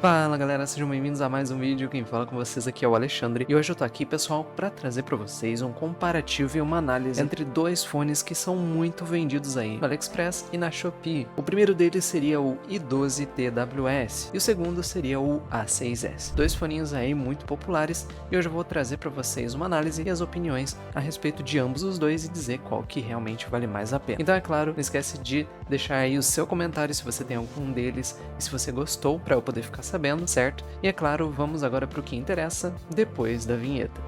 Fala galera, sejam bem-vindos a mais um vídeo. Quem fala com vocês aqui é o Alexandre e hoje eu tô aqui, pessoal, para trazer para vocês um comparativo e uma análise entre dois fones que são muito vendidos aí no AliExpress e na Shopee. O primeiro deles seria o i12 TWS e o segundo seria o A6S. Dois foninhos aí muito populares e hoje eu vou trazer para vocês uma análise e as opiniões a respeito de ambos os dois e dizer qual que realmente vale mais a pena. Então é claro, não esquece de deixar aí o seu comentário se você tem algum deles e se você gostou, para eu poder ficar sabendo, certo? E é claro, vamos agora para o que interessa depois da vinheta.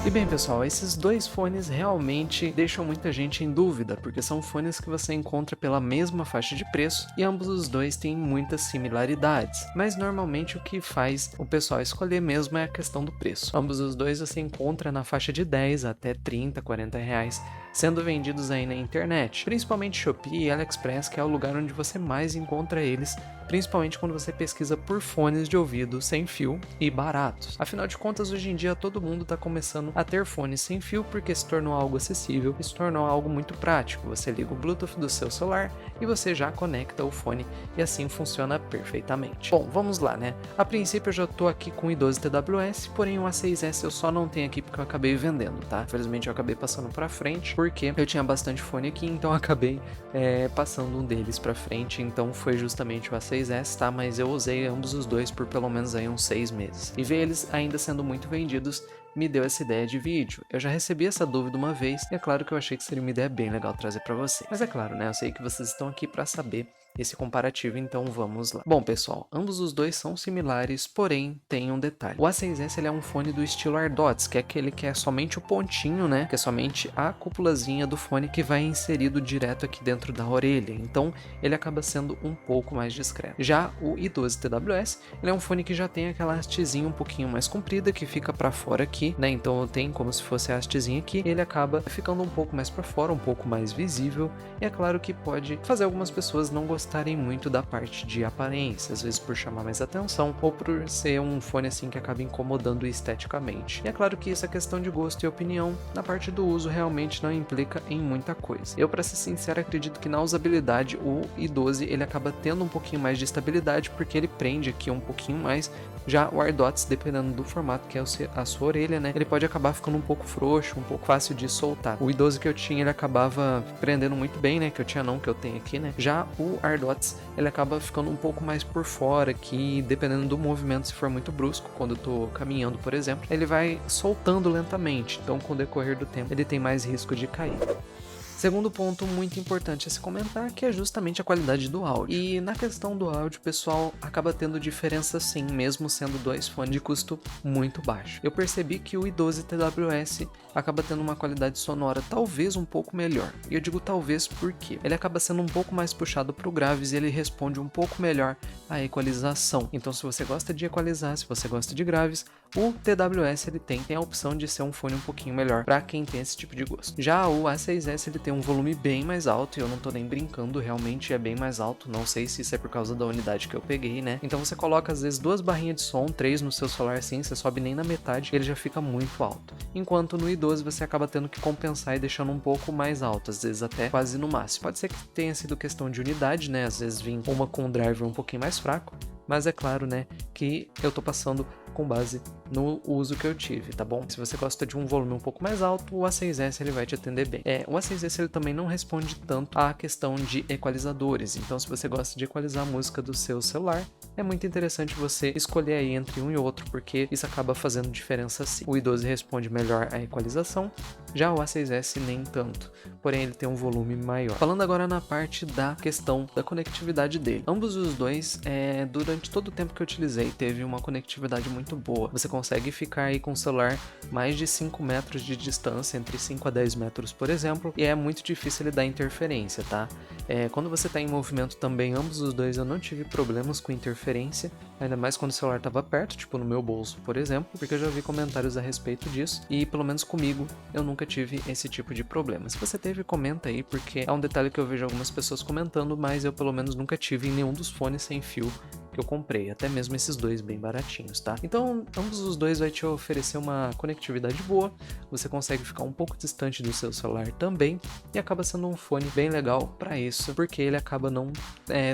E bem pessoal, esses dois fones realmente deixam muita gente em dúvida, porque são fones que você encontra pela mesma faixa de preço e ambos os dois têm muitas similaridades, mas normalmente o que faz o pessoal escolher mesmo é a questão do preço. Ambos os dois você encontra na faixa de 10 até 30, 40 reais, sendo vendidos aí na internet, principalmente Shopee e AliExpress, que é o lugar onde você mais encontra eles, principalmente quando você pesquisa por fones de ouvido sem fio e baratos. Afinal de contas, hoje em dia todo mundo está começando a ter fones sem fio porque se tornou algo acessível e se tornou algo muito prático. Você liga o Bluetooth do seu celular e você já conecta o fone e assim funciona perfeitamente. Bom, vamos lá, né? A princípio eu já tô aqui com o i12 TWS, porém o A6S eu só não tenho aqui porque eu acabei vendendo, tá? Infelizmente eu acabei passando pra frente porque eu tinha bastante fone aqui, então eu acabei passando um deles pra frente, então foi justamente o A6S, tá? Mas eu usei ambos os dois por pelo menos aí uns 6 meses. E ver eles ainda sendo muito vendidos me deu essa ideia de vídeo. Eu já recebi essa dúvida uma vez e é claro que eu achei que seria uma ideia bem legal trazer pra você. Mas é claro, né? Eu sei que vocês estão aqui pra saber esse comparativo, então vamos lá. Bom pessoal, ambos os dois são similares, porém tem um detalhe. O A6S ele é um fone do estilo AirDots, que é aquele que é somente o pontinho, né? Que é somente a cúpulazinha do fone que vai inserido direto aqui dentro da orelha. Então ele acaba sendo um pouco mais discreto. Já o i12 TWS, ele é um fone que já tem aquela hastezinha um pouquinho mais comprida que fica para fora aqui, né? Então tem como se fosse a hastezinha aqui. Ele acaba ficando um pouco mais para fora, um pouco mais visível. E é claro que pode fazer algumas pessoas não gostarem muito da parte de aparência, às vezes por chamar mais atenção ou por ser um fone assim que acaba incomodando esteticamente. E é claro que isso é questão de gosto e opinião, na parte do uso realmente não implica em muita coisa. Eu, para ser sincero, acredito que na usabilidade o i12 ele acaba tendo um pouquinho mais de estabilidade porque ele prende aqui um pouquinho mais. Já o AirDots, dependendo do formato que é a sua orelha, né, ele pode acabar ficando um pouco frouxo, um pouco fácil de soltar. O i12 que eu tinha, ele acabava prendendo muito bem, né, que eu tinha não, que eu tenho aqui, né. Já o AirDots, ele acaba ficando um pouco mais por fora, que dependendo do movimento, se for muito brusco, quando eu tô caminhando, por exemplo, ele vai soltando lentamente, então com o decorrer do tempo ele tem mais risco de cair. Segundo ponto muito importante a se comentar, que é justamente a qualidade do áudio. E na questão do áudio, pessoal, acaba tendo diferença sim, mesmo sendo dois fones de custo muito baixo. Eu percebi que o i12 TWS acaba tendo uma qualidade sonora talvez um pouco melhor. E eu digo talvez porque ele acaba sendo um pouco mais puxado para o graves e ele responde um pouco melhor à equalização. Então se você gosta de equalizar, se você gosta de graves, o TWS ele tem a opção de ser um fone um pouquinho melhor para quem tem esse tipo de gosto. Já o A6S ele tem um volume bem mais alto e eu não tô nem brincando, realmente é bem mais alto, não sei se isso é por causa da unidade que eu peguei, né? Então você coloca às vezes 2 barrinhas de som, 3 no seu celular assim, você sobe nem na metade e ele já fica muito alto. Enquanto no i12 você acaba tendo que compensar e deixando um pouco mais alto, às vezes até quase no máximo. Pode ser que tenha sido questão de unidade, né? Às vezes vim uma com um driver um pouquinho mais fraco, mas é claro, né, que eu tô passando com base no uso que eu tive, tá bom? Se você gosta de um volume um pouco mais alto, o A6S ele vai te atender bem. O A6S ele também não responde tanto à questão de equalizadores, então se você gosta de equalizar a música do seu celular, é muito interessante você escolher aí entre um e outro, porque isso acaba fazendo diferença sim. O i12 responde melhor à equalização, já o A6S nem tanto, porém ele tem um volume maior. Falando agora na parte da questão da conectividade dele. Ambos os dois, durante todo o tempo que eu utilizei, teve uma conectividade muito boa. Você consegue ficar aí com o celular mais de 5 metros de distância, entre 5 a 10 metros, por exemplo, e é muito difícil ele dar interferência, tá? Quando você está em movimento também, ambos os dois eu não tive problemas com interferência, ainda mais quando o celular estava perto, tipo no meu bolso, por exemplo, porque eu já vi comentários a respeito disso, e pelo menos comigo eu nunca tive esse tipo de problema. Se você teve, comenta aí, porque é um detalhe que eu vejo algumas pessoas comentando, mas eu pelo menos nunca tive em nenhum dos fones sem fio que eu comprei, até mesmo esses dois bem baratinhos, tá? Então, ambos os dois vai te oferecer uma conectividade boa, você consegue ficar um pouco distante do seu celular também, e acaba sendo um fone bem legal para isso, porque ele acaba não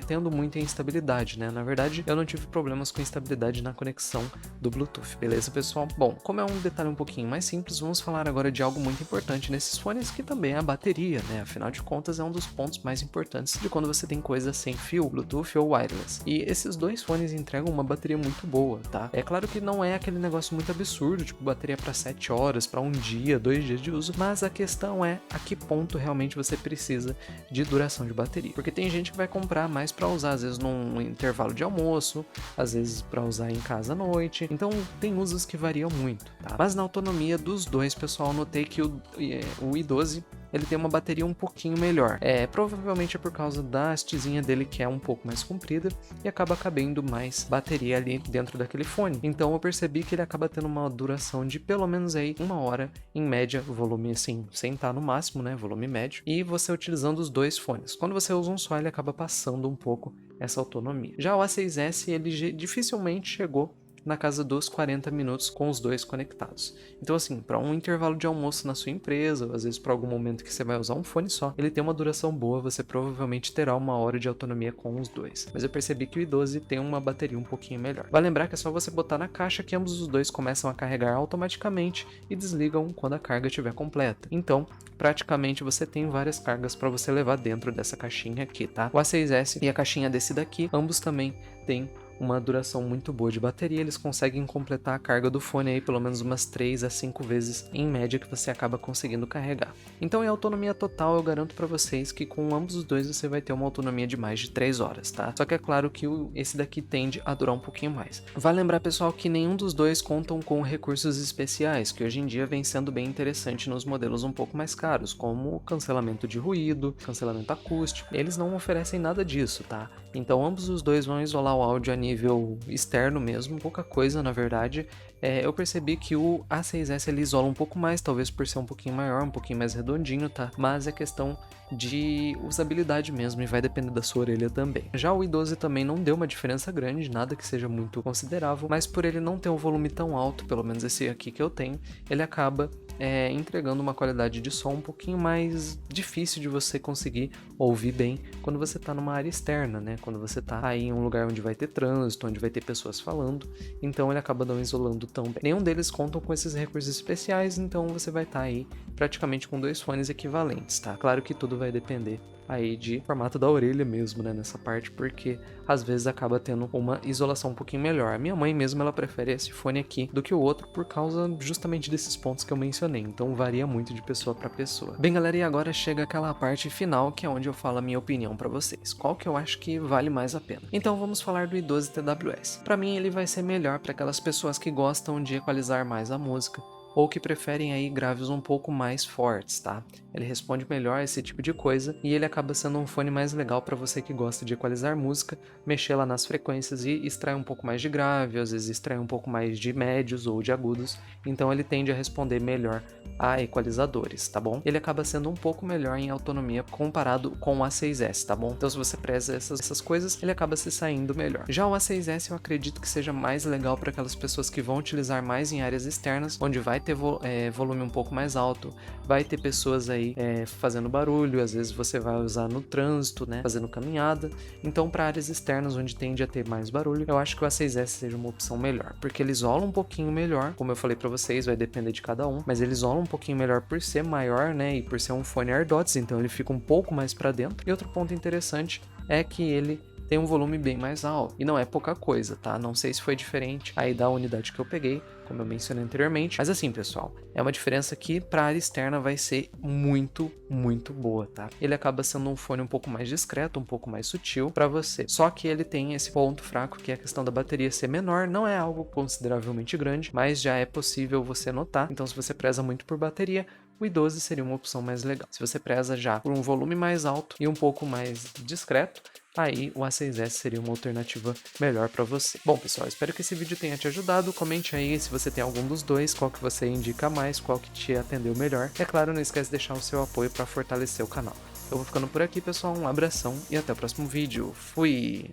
tendo muita instabilidade, né? Na verdade, eu não tive problemas com instabilidade na conexão do Bluetooth, beleza, pessoal? Bom, como é um detalhe um pouquinho mais simples, vamos falar agora de algo muito importante nesses fones, que também é a bateria, né? Afinal de contas, é um dos pontos mais importantes de quando você tem coisa sem fio, Bluetooth ou wireless. E esses dois fones entregam uma bateria muito boa, tá? É claro que não é aquele negócio muito absurdo, tipo bateria para 7 horas, para um dia, 2 dias de uso, mas a questão é a que ponto realmente você precisa de duração de bateria. Porque tem gente que vai comprar mais para usar, às vezes num intervalo de almoço, às vezes para usar em casa à noite, então tem usos que variam muito, tá? Mas na autonomia dos dois, pessoal, notei que o i12 ele tem uma bateria um pouquinho melhor. Provavelmente é por causa da hastezinha dele, que é um pouco mais comprida e acaba cabendo mais bateria ali dentro daquele fone. Então eu percebi que ele acaba tendo uma duração de pelo menos aí 1 hora em média, volume assim, sem estar no máximo, né, volume médio, e você utilizando os dois fones. Quando você usa um só, ele acaba passando um pouco essa autonomia. Já o A6S, ele dificilmente chegou na casa dos 40 minutos com os dois conectados. Então assim, para um intervalo de almoço na sua empresa, ou às vezes para algum momento que você vai usar um fone só, ele tem uma duração boa, você provavelmente terá 1 hora de autonomia com os dois. Mas eu percebi que o i12 tem uma bateria um pouquinho melhor. Vai lembrar que é só você botar na caixa que ambos os dois começam a carregar automaticamente e desligam quando a carga estiver completa. Então, praticamente você tem várias cargas para você levar dentro dessa caixinha aqui, tá? O A6S e a caixinha desse daqui, ambos também têm uma duração muito boa de bateria, eles conseguem completar a carga do fone aí pelo menos umas 3 a 5 vezes em média que você acaba conseguindo carregar. Então em autonomia total eu garanto para vocês que com ambos os dois você vai ter uma autonomia de mais de 3 horas, tá? Só que é claro que esse daqui tende a durar um pouquinho mais. Vale lembrar, pessoal, que nenhum dos dois contam com recursos especiais, que hoje em dia vem sendo bem interessante nos modelos um pouco mais caros, como cancelamento de ruído, cancelamento acústico. Eles não oferecem nada disso, tá? Então ambos os dois vão isolar o áudio a nível externo mesmo, pouca coisa na verdade. Eu percebi que o A6S ele isola um pouco mais, talvez por ser um pouquinho maior, um pouquinho mais redondinho, tá? Mas é questão de usabilidade mesmo e vai depender da sua orelha também. Já o i12 também não deu uma diferença grande, nada que seja muito considerável, mas por ele não ter um volume tão alto, pelo menos esse aqui que eu tenho, ele acaba entregando uma qualidade de som um pouquinho mais difícil de você conseguir ouvir bem quando você está numa área externa, né? Quando você está aí em um lugar onde vai ter trânsito, onde vai ter pessoas falando, então ele acaba não isolando tão bem. Nenhum deles contam com esses recursos especiais, então você vai estar aí praticamente com dois fones equivalentes, tá? Claro que tudo vai depender aí de formato da orelha mesmo, né, nessa parte, porque às vezes acaba tendo uma isolação um pouquinho melhor. A minha mãe mesmo, ela prefere esse fone aqui do que o outro por causa justamente desses pontos que eu mencionei, então varia muito de pessoa para pessoa. Bem, galera, e agora chega aquela parte final, que é onde eu falo a minha opinião para vocês. Qual que eu acho que vale mais a pena? Então vamos falar do i12 TWS. Para mim ele vai ser melhor para aquelas pessoas que gostam de equalizar mais a música, ou que preferem aí graves um pouco mais fortes, tá? Ele responde melhor a esse tipo de coisa e ele acaba sendo um fone mais legal para você que gosta de equalizar música, mexer lá nas frequências e extrair um pouco mais de grave, às vezes extrair um pouco mais de médios ou de agudos, então ele tende a responder melhor a equalizadores, tá bom? Ele acaba sendo um pouco melhor em autonomia comparado com o A6S, tá bom? Então se você preza essas coisas, ele acaba se saindo melhor. Já o A6S eu acredito que seja mais legal para aquelas pessoas que vão utilizar mais em áreas externas, onde vai ter volume um pouco mais alto, vai ter pessoas aí fazendo barulho, às vezes você vai usar no trânsito, né, fazendo caminhada. Então para áreas externas onde tende a ter mais barulho, eu acho que o A6S seja uma opção melhor, porque ele isola um pouquinho melhor, como eu falei para vocês, vai depender de cada um, mas ele isola um pouquinho melhor por ser maior, né, e por ser um fone AirDots, então ele fica um pouco mais para dentro. E outro ponto interessante é que ele tem um volume bem mais alto, e não é pouca coisa, tá? Não sei se foi diferente aí da unidade que eu peguei, como eu mencionei anteriormente, mas assim, pessoal, é uma diferença que para área externa vai ser muito, muito boa, tá? Ele acaba sendo um fone um pouco mais discreto, um pouco mais sutil para você, só que ele tem esse ponto fraco, que é a questão da bateria ser menor. Não é algo consideravelmente grande, mas já é possível você notar. Então se você preza muito por bateria, o i12 seria uma opção mais legal. Se você preza já por um volume mais alto e um pouco mais discreto, aí o A6S seria uma alternativa melhor para você. Bom, pessoal, espero que esse vídeo tenha te ajudado. Comente aí se você tem algum dos dois, qual que você indica mais, qual que te atendeu melhor. É claro, não esquece de deixar o seu apoio para fortalecer o canal. Eu vou ficando por aqui, pessoal. Um abração e até o próximo vídeo. Fui!